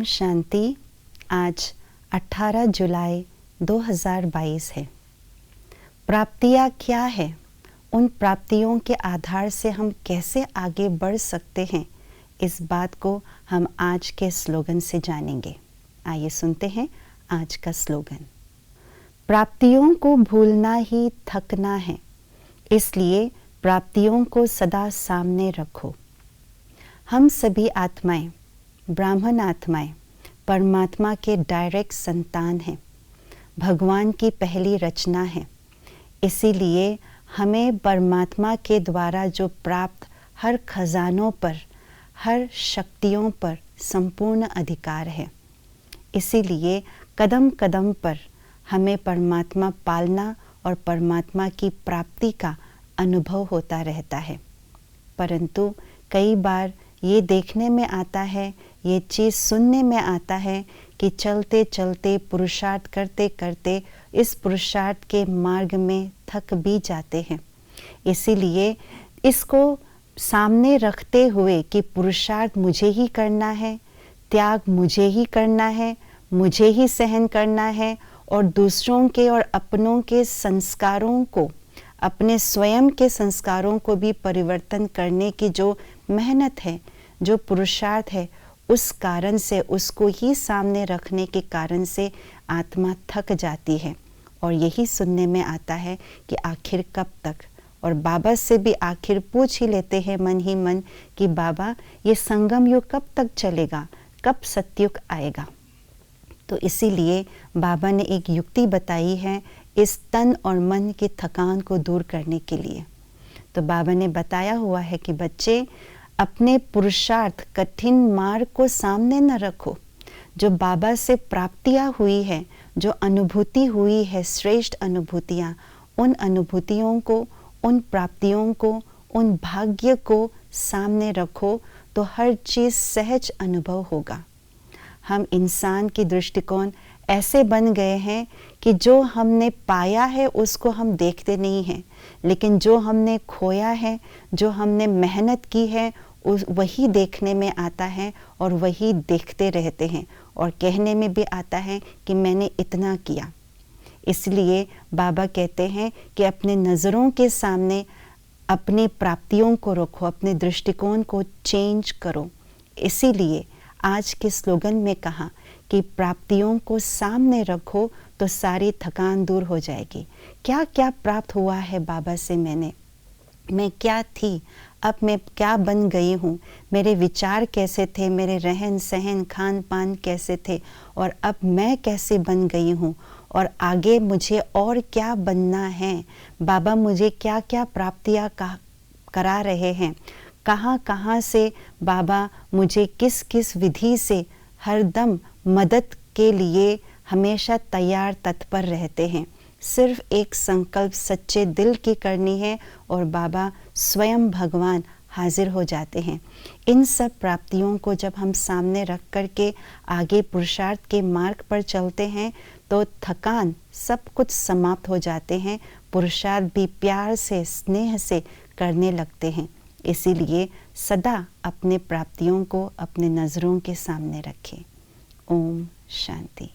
ओम शांति। आज 18 जुलाई 2022 है। प्राप्तियाँ क्या है? उन प्राप्तियों के आधार से हम कैसे आगे बढ़ सकते हैं, इस बात को हम आज के स्लोगन से जानेंगे। आइए सुनते हैं आज का स्लोगन। प्राप्तियों को भूलना ही थकना है, इसलिए प्राप्तियों को सदा सामने रखो। हम सभी आत्माएं, ब्राह्मण आत्माएं, परमात्मा के डायरेक्ट संतान हैं, भगवान की पहली रचना है। इसीलिए हमें परमात्मा के द्वारा जो प्राप्त हर खजानों पर, हर शक्तियों पर संपूर्ण अधिकार है। इसीलिए कदम कदम पर हमें परमात्मा पालना और परमात्मा की प्राप्ति का अनुभव होता रहता है। परंतु कई बार ये देखने में आता है, ये चीज़ सुनने में आता है कि चलते चलते, पुरुषार्थ करते करते इस पुरुषार्थ के मार्ग में थक भी जाते हैं। इसीलिए इसको सामने रखते हुए कि पुरुषार्थ मुझे ही करना है, त्याग मुझे ही करना है, मुझे ही सहन करना है और दूसरों के और अपनों के संस्कारों को, अपने स्वयं के संस्कारों को भी परिवर्तन करने की जो मेहनत है, जो पुरुषार्थ है, उस कारण से, उसको ही सामने रखने के कारण से आत्मा थक जाती है। और यही सुनने में आता है कि आखिर कब तक। और बाबा से भी आखिर पूछ ही लेते हैं मन ही मन कि बाबा ये संगम युग कब तक चलेगा, कब सतयुग आएगा। तो इसीलिए बाबा ने एक युक्ति बताई है इस तन और मन की थकान को दूर करने के लिए। तो बाबा ने बताया हुआ है कि बच्चे, अपने पुरुषार्थ कठिन मार्ग को सामने न रखो। जो बाबा से प्राप्तियाँ हुई है, जो अनुभूति हुई है, श्रेष्ठ अनुभूतियाँ, उन अनुभूतियों को, उन प्राप्तियों को, उन भाग्य को सामने रखो तो हर चीज़ सहज अनुभव होगा। हम इंसान की दृष्टिकोण ऐसे बन गए हैं कि जो हमने पाया है उसको हम देखते नहीं हैं, लेकिन जो हमने खोया है, जो हमने मेहनत की है, वही देखने में आता है और वही देखते रहते हैं और कहने में भी आता है कि मैंने इतना किया। इसलिए बाबा कहते हैं कि अपने नज़रों के सामने अपनी प्राप्तियों को रखो, अपने दृष्टिकोण को चेंज करो। इसीलिए आज के स्लोगन में कहा कि प्राप्तियों को सामने रखो तो सारी थकान दूर हो जाएगी। क्या क्या प्राप्त हुआ है बाबा से मैं क्या थी, अब मैं क्या बन गई हूँ, मेरे विचार कैसे थे, मेरे रहन सहन खान पान कैसे थे और अब मैं कैसे बन गई हूँ और आगे मुझे और क्या बनना है। बाबा मुझे क्या क्या प्राप्तियाँ करा रहे हैं, कहाँ कहाँ से बाबा मुझे किस किस विधि से हरदम मदद के लिए हमेशा तैयार तत्पर रहते हैं। सिर्फ एक संकल्प सच्चे दिल की करनी है और बाबा स्वयं भगवान हाजिर हो जाते हैं। इन सब प्राप्तियों को जब हम सामने रख कर के आगे पुरुषार्थ के मार्ग पर चलते हैं तो थकान सब कुछ समाप्त हो जाते हैं। पुरुषार्थ भी प्यार से, स्नेह से करने लगते हैं। इसीलिए सदा अपने प्राप्तियों को अपने नज़रों के सामने रखें। ओम शांति।